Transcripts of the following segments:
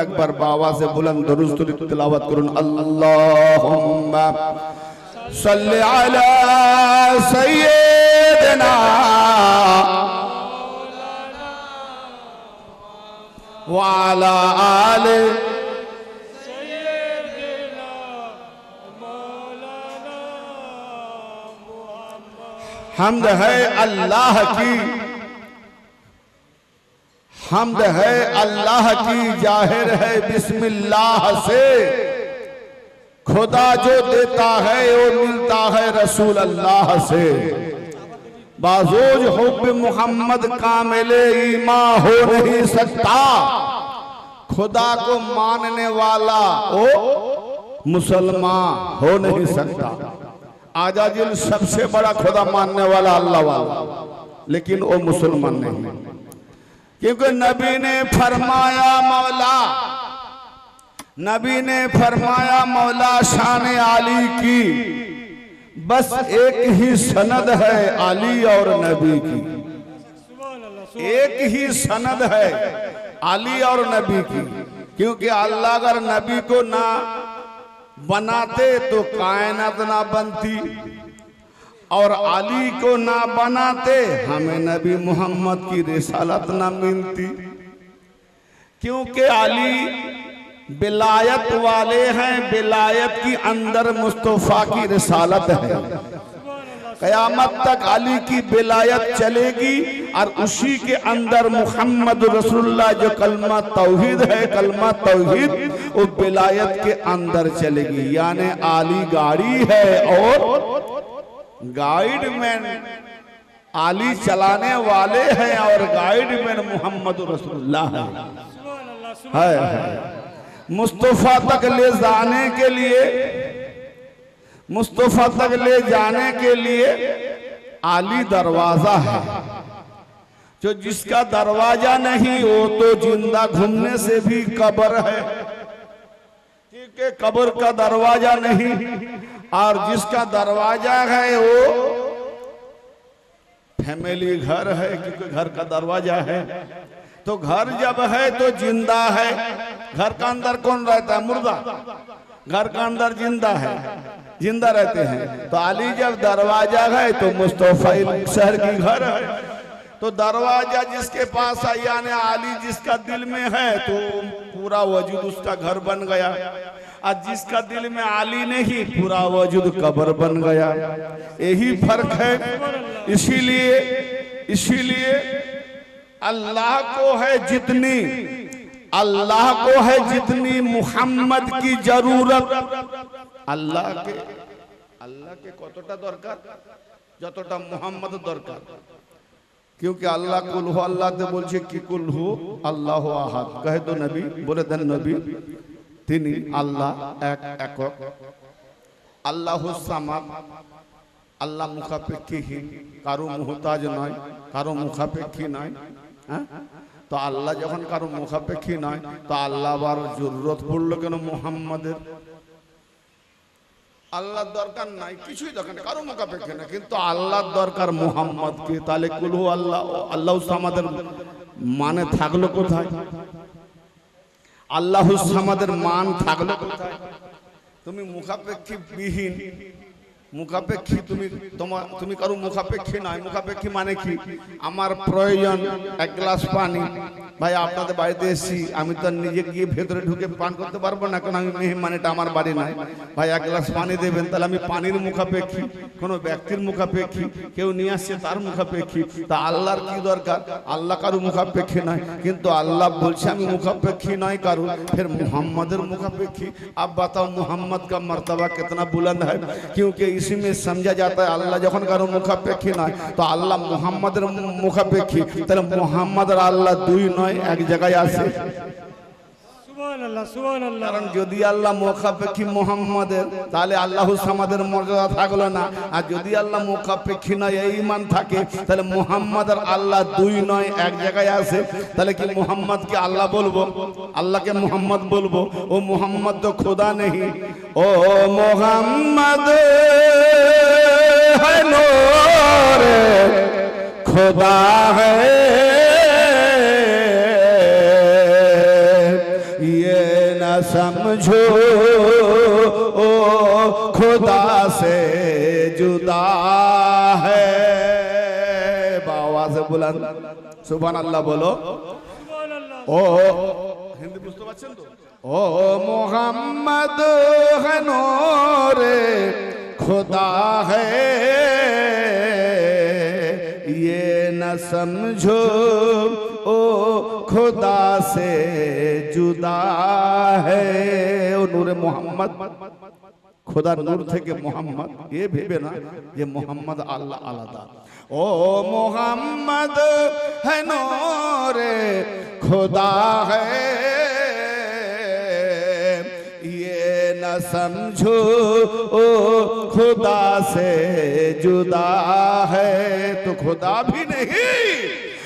একবার বাবা से बुलंद दुरूद शरीफ तिलावत करुन अल्लाहुम्मा सल्ली अला सय्यिदना व अला आले हम्द है अल्लाह की, हम्द है अल्लाह की, जाहिर है बिस्मिल्लाह से। खुदा जो देता है वो मिलता है रसूल अल्लाह से। बाजोज हुब्ब मोहम्मद कामिले ईमान हो नहीं सकता। खुदा को मानने वाला वो मुसलमान हो नहीं सकता। आजाजिल सबसे बड़ा खुदा मानने वाला अल्लाह वाला, लेकिन वो मुसलमान नहीं है, क्योंकि नबी ने फरमाया मौला, नबी ने फरमाया मौला शान आली की बस एक ही सनद है आली और नबी की, एक ही सनद है आली और नबी की। क्योंकि अल्लाह अगर नबी को ना बनाते तो कायनात ना बनती, और अली को ना बनाते हमें नबी मोहम्मद की रिसालत ना मिलती। क्योंकि अली बिलायत वाले हैं, बिलायत की अंदर मुस्तफा की रिसालत है। कयामत तक अली की बिलायत चलेगी और उसी के अंदर मुहम्मद रसूलुल्लाह जो कलमा तौहीद है, कलमा तौहीद वो बिलायत के अंदर चलेगी। यानी अली गाड़ी है और गाइडमैन अली चलाने वाले हैं और गाइडमैन मोहम्मद रसूलुल्लाह है। मुस्तफा तक ले जाने के लिए, मुस्तफा तक ले जाने के लिए आली दरवाजा है। जो जिसका दरवाजा नहीं वो तो जिंदा घूमने से भी कब्र है, क्योंकि कब्र का दरवाजा नहीं। और जिसका दरवाजा है वो फैमिली घर है, क्योंकि घर का दरवाजा है। तो घर जब है तो जिंदा है। घर का अंदर कौन रहता है? मुर्दा। घर का अंदर जिंदा है, जिंदा रहते हैं। तो अली जब दरवाजा है तो मुस्तफा शहर की घर है। तो दरवाजा जिसके पास है यानी अली जिसका दिल में है तो पूरा वजूद उसका घर बन गया, और जिसका दिल में अली नहीं पूरा वजूद कब्र बन गया। यही फर्क है। इसीलिए इसीलिए अल्लाह को है जितनी, अल्लाह को है जितनी मुहम्मद की जरूरत, अल्लाह के কতটা দরকার যতটা মুহাম্মদ দরকার। क्योंकि अल्लाह कुल हो, अल्लाह तो बोलছে कि कुल हो अल्लाह আহাদ। कहे तो नबी बोले देन नबी তিনি আল্লাহ এক একক, আল্লাহু সামাদ। আল্লাহ মুখাপেক্ষীহীন, কারো মুহতাজ নয়, কারো মুখাপেক্ষী নয়। তো আল্লাহ যখন কারো মুখাপেক্ষী নয় তো আল্লাহ আবার জরুরত পড়লো কেন মুহাম্মাদের? আল্লাহর দরকার নাই, কিছুই দরকার নেই, কারো মুখাপেক্ষী না, কিন্তু আল্লাহর দরকার মুহাম্মাদকে। তাহলে কুলহু আল্লাহ, আল্লাহু সামাদের মানে থাকলো কোথায়? আল্লাহু সামাদের মান থাকলো কোথায়? তুমি মুখাপেক্ষী বিহীন, মুখাপেক্ষী তুমি কারো মুখাপেক্ষী নয়। মুখাপেক্ষী মানে কি? আমার প্রয়োজন এক গ্লাস পানি, ভাই আপনাদের বাড়িতে এসেছি, আমি তো নিজে গিয়ে ভেতরে ঢুকে পান করতে পারবো না, কারণ আমি মেহমানিটা আমার বাড়ি নাই। ভাই এক গ্লাস পানি দেবেন, তাহলে আমি পানির মুখাপেক্ষী, কোনো ব্যক্তির মুখাপেক্ষী, কেউ নিয়ে আসছে তার মুখাপেক্ষী। তা আল্লাহর কি দরকার? আল্লাহ কারো মুখাপেক্ষী নয়, কিন্তু আল্লাহ বলছে আমি মুখাপেক্ষী নয় কারো, फिर मोहम्मद मुखापेक्षी। अब बताओ मोहम्मद का मर्तबा कितना बुलंद है। क्योंकि इसी में समझा जाता है अल्लाह जखन कारो मुखापेक्षी नय तो अल्लाह मोहम्मदेर मुखापेक्षी, ताहले मोहम्मद और अल्लाह दुई नय एक जगह आछे। कारण यदि अल्लाह मुखापेक्षी मोहम्मदेर ताहले आल्लाहु सामादेर मर्यादा थाकलो ना, और यदि अल्लाह मुखापेक्षी नय ईमान थाके ताहले मोहम्मद और अल्लाह दुई नय एक जगह आछे। ताहले कि मोहम्मद के अल्लाह बोलबो, अल्लाह के मोहम्मद बोलबो? ओ मोहम्मद तो खुदा नहीं। ओ मोहम्मद है नूर खुदा है, ये न समझो ओ खुदा से जुदा है। आवाज़ बुलंद सुभान अल्लाह बोलो। ओ हिंदी बुझते पाচ্ছেন তো? ओ मोहम्मद है नूरे खुदा है, ये न समझो ओ खुदा से जुदा है। ओ नूरे मोहम्मद, खुदा नूर থেকে মোহাম্মদ, ये ভেবে না যে মোহাম্মদ আল্লাহ আলাদা। ओ मोहम्मद है नूरे खुदा है, ये न समझो ओ खुदा से जुदा है। तो खुदा भी नहीं,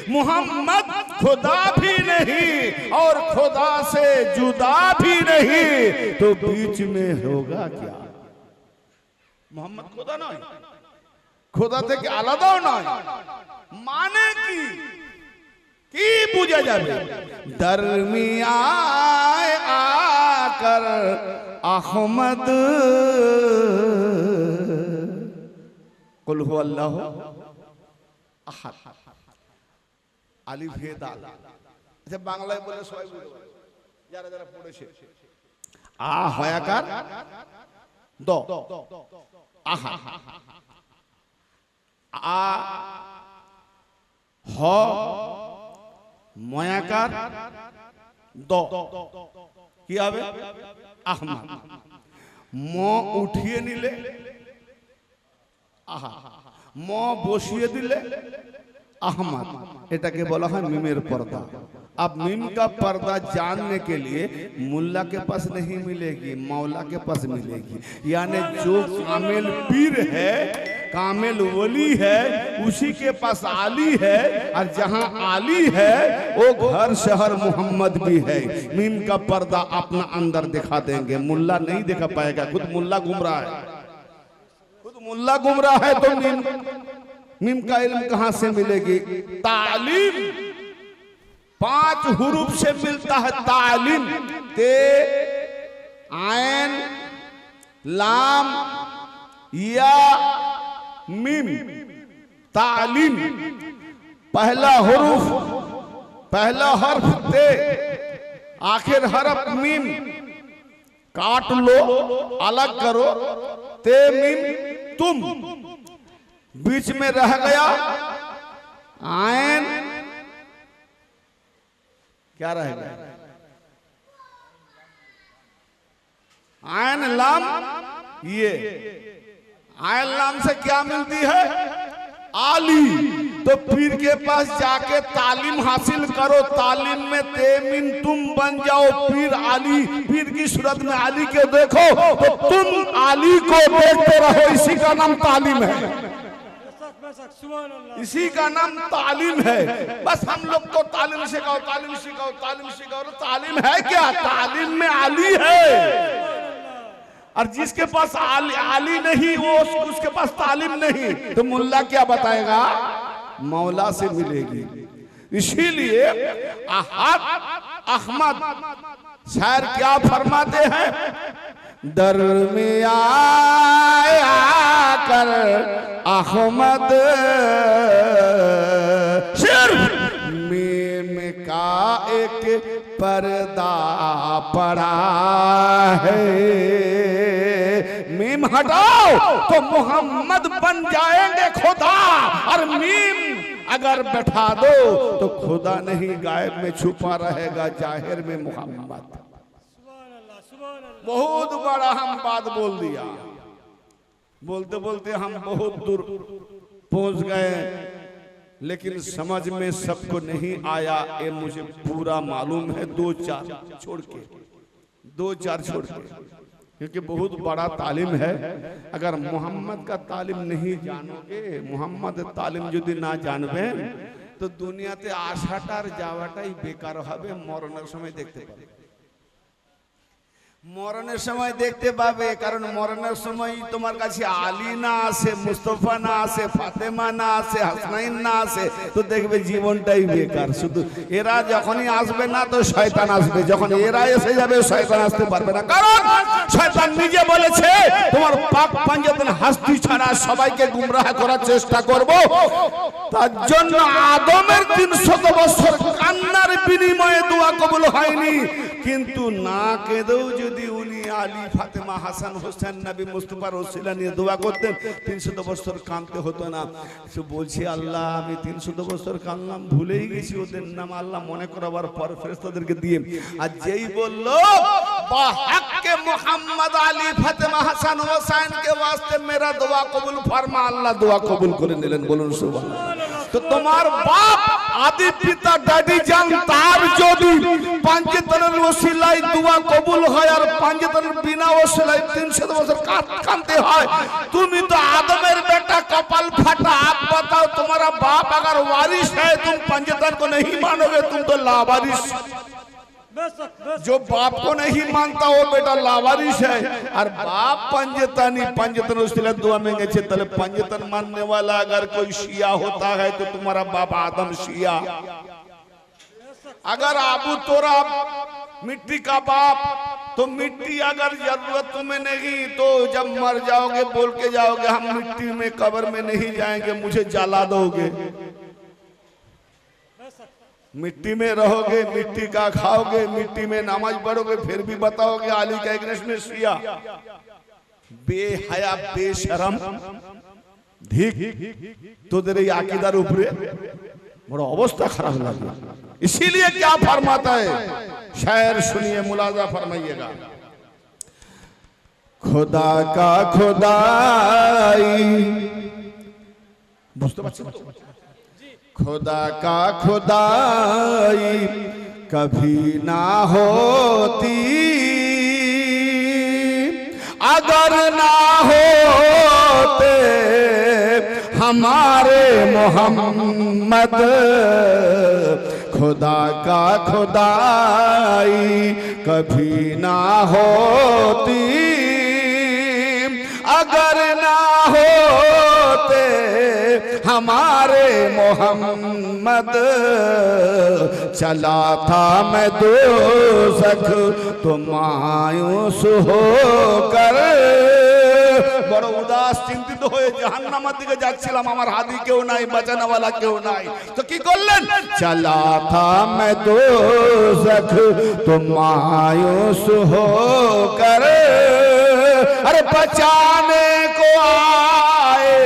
मोहम्मद खुदा भी नहीं और खुदा से जुदा भी नहीं, तो बीच में होगा क्या? मोहम्मद खुदा नहीं, खुदा থেকে আলাদাও নয়, মানে কি বুঝা যাবে? দরমিয়ায় আकर আহমদ কুল হু আল্লাহু আহাদ আলিফ হে দাল। আচ্ছা বাংলায় বলে সবাই বুঝতে পারে যারা যারা পড়েছে। আ হয়াকার দ আহা, আ হ ময়াকার দ কি হবে? আহমদ। ম উঠিয়ে নিলে আহা, ম বসিয়ে দিলে अहमद, এটাকে বলা হয় মিমের पर्दा। अब मीम का पर्दा जानने के लिए मुल्ला के पास नहीं मिलेगी, मौला के पास मिलेगी। यानी जो कामिल पीर है, कामिल वली है, उसी के पास आली है, और जहां आली है वो घर शहर मोहम्मद भी है। मीम का पर्दा अपना अंदर दिखा देंगे, मुल्ला नहीं दिखा पाएगा। खुद मुल्ला गुमराह है, खुद मुल्ला गुमराह है, तो मीम का इल्म कहां से मिलेगी? तालीम 5 हुरूफ से मिलता है। तालीम ते आयन लाम या मीम। तालीम पहला हुरूफ, पहला हर्फ ते, आखिर हर्फ मीम। काट लो, अलग करो, ते मीम तुम, बीच में रह गया आयन, क्या रह गया? आयन लाम। ये आयन लाम से क्या मिलती है? आली। तो पीर के पास जाके तालीम हासिल करो, तालीम में तेमिन तुम बन जाओ पीर आली। पीर की सूरत में आली के देखो तो तुम आली को देखते रहो, इसी का नाम तालीम है, इसी का नाम तालीम है। बस हम लोग को तालीम सिखाओ, तालीम सिखाओ, तालीम सिखाओ। तालीम है क्या? तालीम में आली है, और जिसके पास आली नहीं वो उसके पास तालीम नहीं, तो मुल्ला क्या बताएगा? मौला से मिलेगी। इसीलिए अहद अहमद शायर क्या फरमाते हैं? दरमियाए आकर अहमद सिर्फ मीम का एक पर्दा पड़ा है। मीम हटाओ तो मोहम्मद बन जाएंगे खुदा, और मीम अगर बैठा दो तो खुदा नहीं, गायब में छुपा रहेगा, जाहिर में मोहम्मद। बहुत बड़ा हम बात बोल दिया, बोलते बोलते हम बहुत दूर पहुंच गए, लेकिन समझ में सबको नहीं आया। ये मुझे पूरा मालूम है, 2-4 छोड़ के, क्योंकि बहुत बड़ा तालीम है। अगर मोहम्मद का तालीम नहीं जानोगे, मोहम्मद तालीम यदि ना जानबे तो दुनियाते आसाटार जावाटाई बेकार होबे, मरণের সময় দেখতে পাবে। মরণের সময় দেখতে পাবে, কারণ মরণের সময় তোমার কাছে আলী না আসে, মুস্তফা না আসে, ফাতেমা না আসে, হাসনাইন না আসে, তো দেখবে জীবনটাই বেকার। শুধু এরা যখনই আসবে না তো শয়তান আসবে, যখন এরা এসে যাবে শয়তান আসতে পারবে না, কারণ শয়তান নিজে বলেছে তোমার পাক পাঞ্জাতন হাস্তি ছাড়া সবাইকে গুমরাহ করার চেষ্টা করব। তার জন্য আদমের 300 বছর কান্নার বিনিময়ে দোয়া কবুল হয়নি, কিন্তু না কেঁদেও যদি উনি আলী, ফাতেমা, হাসান, হোসেন, নবী মুস্তাফার ওসিলা নিয়ে দোয়া করতেন 300 বছর কাঁদতে হতো না। সে বলছে আল্লাহ আমি 300 বছর কাঁদলাম, ভুলেই গেছি ওদের নাম, আল্লাহ মনে করাবার পর ফেরেশতাদেরকে দিয়ে। আর যেই বলল বা হক্কে মুহাম্মদ আলী, ফাতেমা, হাসান, হোসেন के वास्ते मेरा दुआ कबूल फरमा, আল্লাহ দোয়া কবুল করে নিলেন। বলুন সুবহানাল্লাহ। তো তোমার বাপ আদি পিতা দাদি জান তার যদি পাঞ্জাতনের ওসিলায় দোয়া কবুল হয় আর পাঞ্জাতনের বিনা ওসিলায় 300 বছর কাঁদতে হয়, তুমি তো आदमेर बेटा कपाल फटा। आप बताओ तुम्हारा बाप अगर वारिस है तुम पंजतन को नहीं मानोगे, तुम तो लावारिस। जो बाप को नहीं मानता वो बेटा लावारिस है। और बाप पंजतनी पंजतन उसके दुआ मांगे छे, तले पंजतन मानने वाला अगर कोई शिया होता है तो तुम्हारा बाप आदम शिया। अगर अबू तोरा मिट्टी का बाप, तो मिट्टी अगर जरूरत तुम्हें नहीं तो जब मर जाओगे बोल के जाओगे हम मिट्टी में कब्र में नहीं जाएंगे, मुझे जला दोगे। मिट्टी में रहोगे, मिट्टी का खाओगे, मिट्टी में नमाज पढ़ोगे, फिर भी बताओगे आली का अगेंस्ट में शिया। बेहया बेशरम धिक তোদের এই আকীদার উপরে बड़ा अवस्था खराब लगी। इसीलिए क्या फरमाता है शायर, सुनिए मुलाजा फरमाइएगा। खुदा का खुदाई, बुझते पाচ্ছেন? खुदा का खुदाई कभी ना होती अगर ना होते हमारे मोहम्मद। खुदा का खुदाई कभी ना होती अगर ना होते हमारे मोहम्मद। चला था मैं दोज़ख तो मायूस होकर, বড় উদাস চিন্তিত হয়ে জাহান্নামের দিকে যাচ্ছিলাম, আমার হাদি কেউ নাই, বাঁচানো वाला কেউ নাই। তো কি করলেন? চলা था मैं दोज़ख तो मायूस होकर, अरे बचाने को आए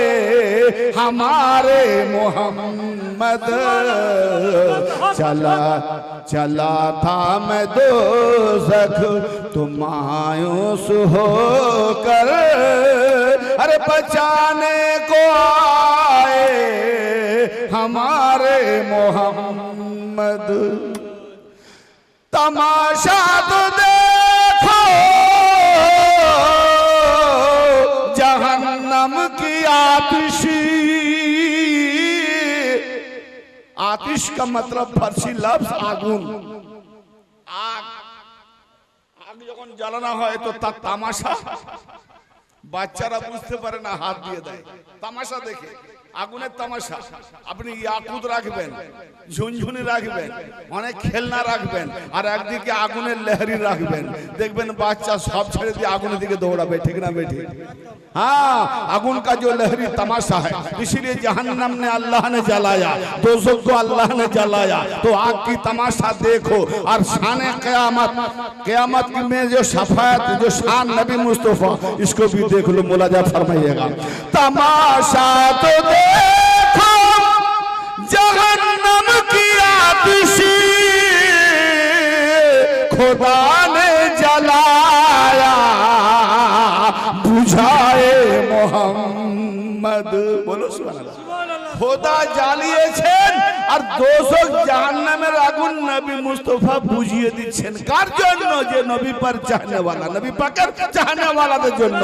हमारे मोहम्मद। चला था मैं दोज़ख तो मायूस होकर, अरे बचाने को आए हमारे मोहम्मद। तमाशा तो देखो जहन्नम की आतिशी। आतिश का मतलब फारसी लफ्ज आगुन। आग आग যখন জ্বালানো হয় তো তার তামাশা বাচ্চারা বুঝতে পারে না, হাত দিয়ে দেয় তামাশা দেখে। আগুনের তামাশা, আপনি ইয়াকুত রাখবেন, ঝুনঝুনি রাখবেন, অনেক খেলনা রাখবেন, আর একদিকে আগুনের লহরি রাখবেন, দেখবেন বাচ্চা সব ছেড়ে দিয়ে আগুনের দিকে দৌড়াবে। ঠিক না বেঠি? हाँ, आगुन का जो लहरी तमाशा है, इसीलिए जहन्नम ने अल्लाह ने जलाया, दोज़ख को अल्लाह ने जलाया। तो आग की तमाशा देखो। और शान क़यामत में जो शफाअत, जो शान नबी मुस्तफ़ा, इसको भी देख लो, मुलाजा फरमाइएगा। तमाशा तो देखो जहन्नम की आतिशी, खुदा ने जलाया बुझाए मोहम्मद। बोलो सुभान अल्लाह। खुदा জ্বালিয়েছেন আর দোজখ জাহান্নামের আগুন নবী মুস্তাফা বুঝিয়ে দিচ্ছেন। কার জন্য? যে নবী पर चाहने वाला, नबी पाकर चाहने वालाদের জন্য।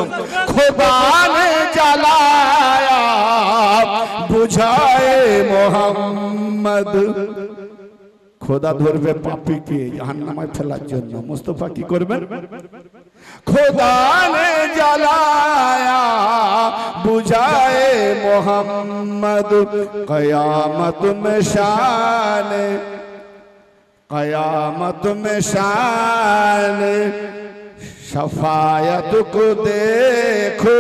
खुदा ने जलाया बुझाए मोहम्मद। খোদা ধরবে পাপীকে জাহান্নামে ফেলার জন্য। মুস্তাফা কি করবেন? খোদা নে জ্বালায়া বুঝায়ে মোহাম্মদ কয়ামত মে শানে, कयामत में शान शफायत को देखो।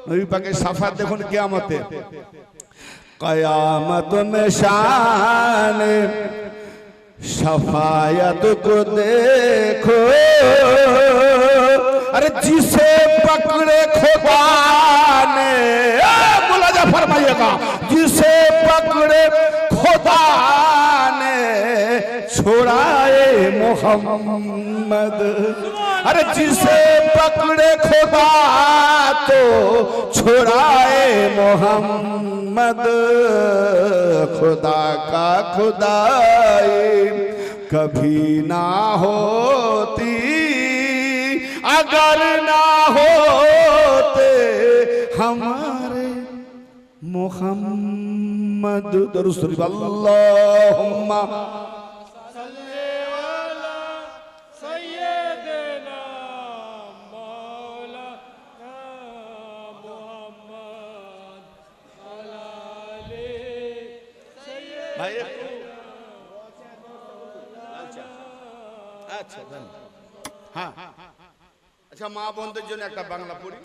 नबी पाक शफात देखो कियामते, कयामत में शान शफायत को देखो। अरे जिसे पकड़े खुदा ने, मुलाजा फरमाइएगा, जिसे पकड़े खुदा ने छुड़ाए मोहम्मद। अरे जिसे पकड़े खुदा तो छुड़ाए मोहम्मद। खुदा का खुदाई कभी ना होती अगर ना होते हमारे मोहम्मद। दरूद शरीफ अल्लाहुम्मा सल्ले अला सय्यदना मौलाना मुहम्मद अला आले सय्यदना। भाई अच्छा हाँ अच्छा, মা বোনদের জন্য একটা বাংলা পড়ি।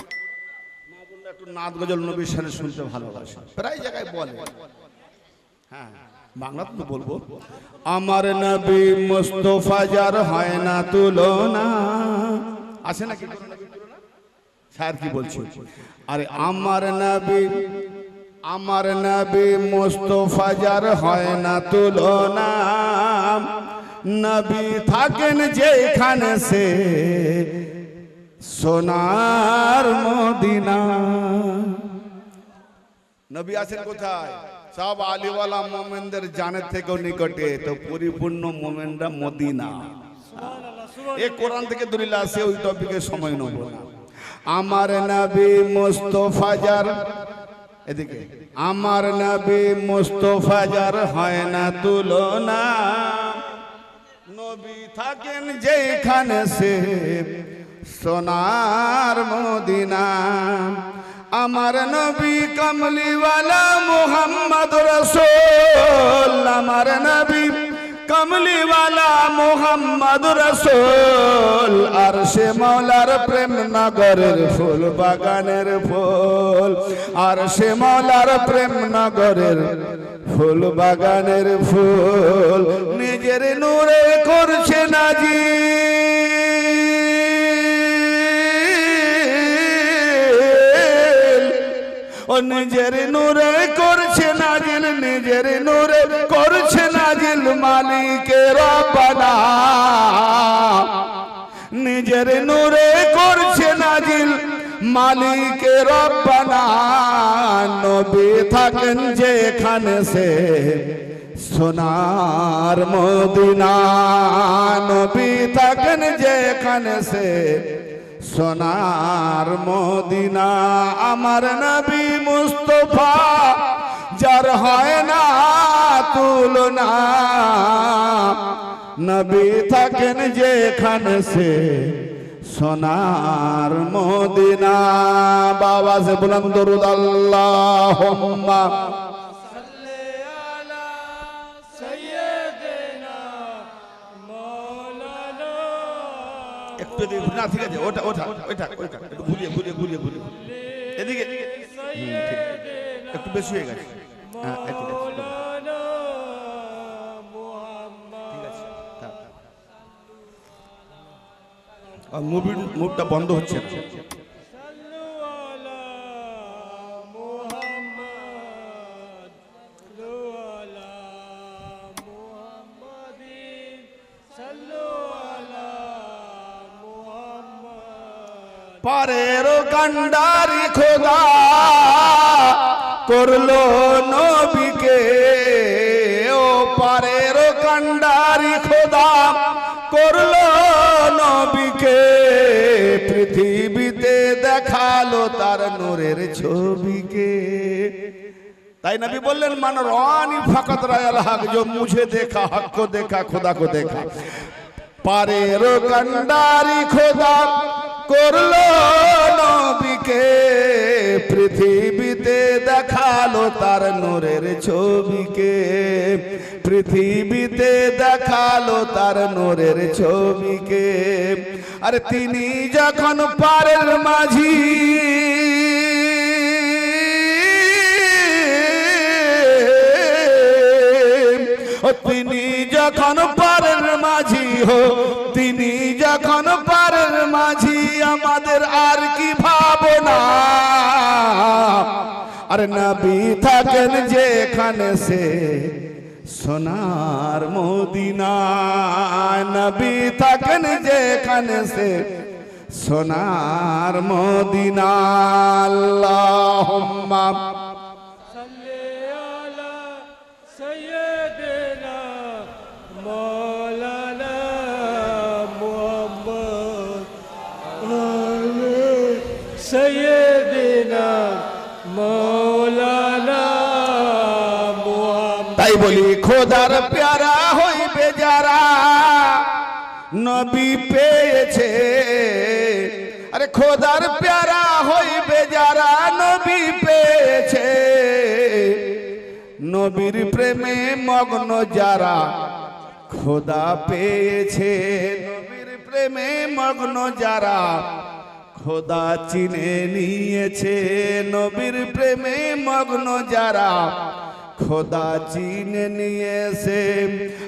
মা বোনরা একটু নাত গজল নবীর শানে শুনতে ভালোবাসে, প্রায় জায়গায় বলে। হ্যাঁ বাংলা তো বলবো। আমার নবী মুস্তাফা যার হয় না তুলনা। আছে নাকি স্যার কি বলছে? আরে আমার নবী মুস্তাফা যার হয় না তুলনা। নবী থাকেন যেখানে সে সোনার মদিনা। নবী আছেন কোথায়? সব আলিওয়ালা মোমেনদের জানের থেকেও নিকটে, তো পরিপূর্ণ মোমেনরা মদিনা। এই কোরআন থেকে দলিল আছে, ওই টপিকে সময় নেব না। আমার নবী মুস্তাফা যার, এদিকে আমার নবী মুস্তাফা যার হয় না তুলনা। নবী থাকেন যেখানে সে সোনার মদিনা। আমার নবী কমলিওয়ালা মুহাম্মদ রাসূল। আমার নবী কমলিওয়ালা মুহাম্মদ রাসূল। আরশে মাওলার প্রেম নগরের ফুল বাগানের ফুল। আরশে মাওলার প্রেম নগরের ফুল বাগানের ফুল। নিজের নূরে করছে নাজিল, ও নিজের নূরে করছে নাজিল, নিজের নূরে করছে নাজিল মালিকে রব্বানা। নিজের নূরে করছে নাজিল মালিকে রব্বানা। নবী থাকেন যেখানে সে সোনার মদিনা। নবী থাকেন যেখানে সে সোনার মদিনা। আমার নবী মুস্তাফা যার হয় না তুলনা। নবী থাকেন যেখানে সে সোনার মদিনা। বাবা সে বুলন্দ দরুদ আল্লাহুম্মা सल्ले अला सय्यदना मौलाना। একটু না, ঠিক আছে, ওটা ওটা ওইটা ওইটা একটু ঘুরিয়ে ঘুরিয়ে ঘুরিয়ে ঘুরিয়ে এদিকে। একটু বেশি হয়ে গেছে। হ্যাঁ ঠিক আছে, मौलाना मुहम्मद। ঠিক আছে। আর মুভটা বন্ধ হচ্ছে না। सल्लु अला मुहम्मद सल्लु अला मुहम्मदिन सल्लु अला मुहम्मद। পারেরও কান্ডারি খোদা করলো নবীকে। ও পারেরও কান্ডারি খোদা করলো নবীকে। পৃথিবীতে দেখালো তার নূরের ছবিকে। ताई नबी बोलें मन रानी फकत रायल हक, जो मुझे देखा हक को देखा खुदा को देखा। पारेरो कंडारी खुदा করলো নবীকে, পৃথিবীতে দেখালো তার নূরের ছবিকে, পৃথিবীতে দেখালো তার নূরের ছবিকে। আরে তিনি যখন পারের মাঝি তিনি যখন পারের মাঝি হো, তিনি যখন পারের মাঝি, আমাদের আর কি ভাবনা। আর নবী থাকেন যেখানে সে সোনার মদিনা, নবী থাকেন যেখানে সে সোনার মদিনা। আল্লাহুম্মা सल्ले अला सय्यदना मौलाना मुहम्मद आले सय्यदना मौलाना मुहम्मद। তাই বলি খোদার প্যারা হইবে যারা নবী পেয়েছে, আরে খোদার প্যারা হইবে যারা নবী পেয়েছে, নবীর প্রেমে মগ্ন যারা খোদা পেয়েছে, নবীর প্রেমে মগ্ন যারা খোদা চিনে নিয়েছে, নবীর প্রেমে মগ্ন যারা খোদা চিনে নিয়েছে।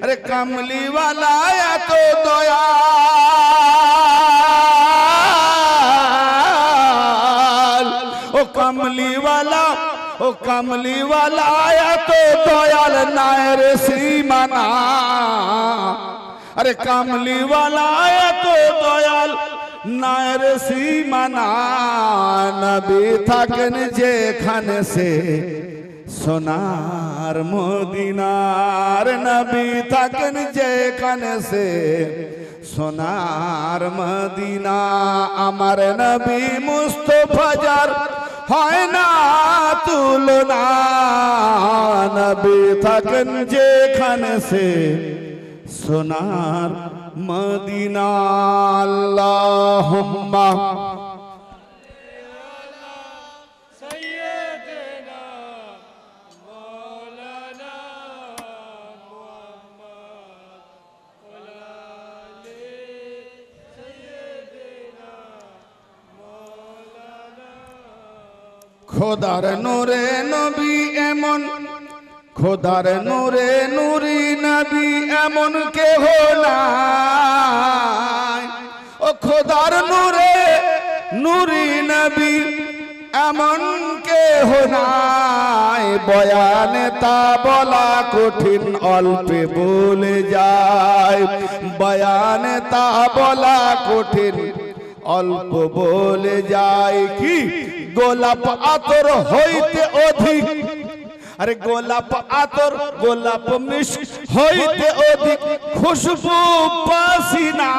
আরে কামলিওয়ালা এত দয়াল, ও কামলিওয়ালা, ও কামলিওয়ালা এত দয়াল নায়ের সীমানা। আরে কামলিওয়ালা এত দয়াল নায়ের সীমানা। নবী থাকেন যেখানে সে সোনার মদিনার, নবী থাকেন যেখানে সে সোনার মদিনা। আমার নবী মুস্তফা যার হয় না তুলনা, নবী থাকেন যেখানে সে সোনার মদিনা। আল্লাহুম্মা सय्यदना मौलाना मुहम्मद आले सय्यदना मौलाना। খোদার নূরে নবী এমন, খোদার নূরে নূরি নবী এমন কেহ নাই, ও খোদার নূরে নূরি নবী এমন কেহ নাই। বয়ানে তা বলা কঠিন অল্পে বলে যায়, বয়ানে তা বলা কঠিন অল্প বলে যায়। কি গোলাপ আতর হইতে অধিক, আরে গোলাপ আতর গোলাপ মিষ্টি হইতে অধিক খুশবু পাসিনা,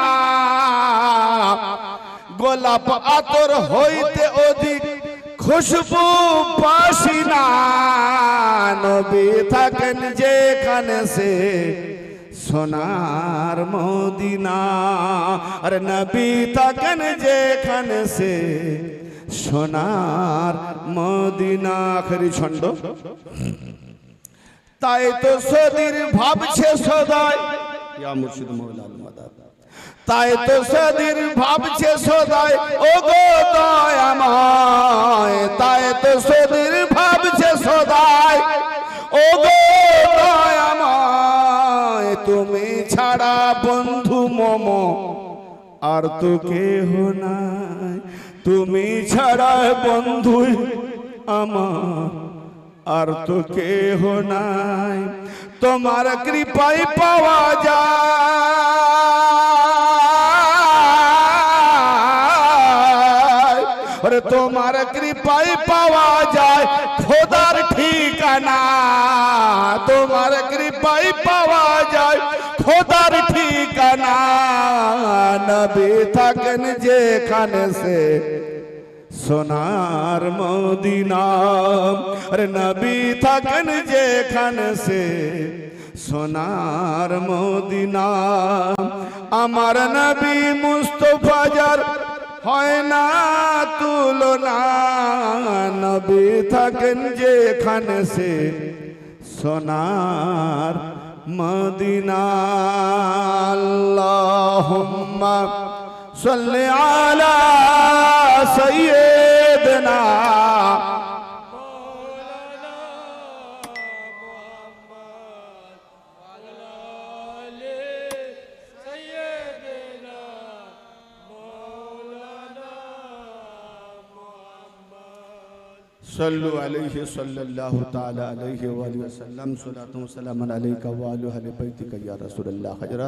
গোলাপ আতর হইতে অধিক খুশবু পাসিনা। নবী থাকেন যেখানে সে সোনার মদিনা, আরে নবী থাকেন যেখানে সে সোনার মদিনা। আখেরি ছন্দ। তাই তো সদীর ভাবছে সদাই, ইয়া মুর্শিদ মৌলানা মাদাদ, তাই তো সদীর ভাবছে সদাই ও গো দয়াময়, তাই তো সদীর ভাবছে সদাই ও গো দয়াময়। তুমি ছাড়া বন্ধু মম আর তো কেহ নাই, তুমি ছাড়া বন্ধু আমার আর তো কেহ নাই। তোমার কৃপায় পাওয়া যায়, ওরে তোমার কৃপায় পাওয়া যায় খোদার ঠিকানা, তোমার কৃপায় পাওয়া যায় খোদার ঠিকানা। নবী থাকেন যেখানে সে সোনার মদিনা আরে নবী থাকেন যেখানে সে সোনার মদিনা আমার নবী মুস্তফা যার হয় না তুলনা নবী থাকেন যেখানে সে সোনার মদিনা আল্লাহুম্মা সাল্লি আলা সাইয়্যিদিনা सल्लु अलैहि सल्लल्लाहु ताला अलैहि वसल्लम सलातु व सलामुन अलैका व अला अहलि बैतिका या रसूलल्लाह।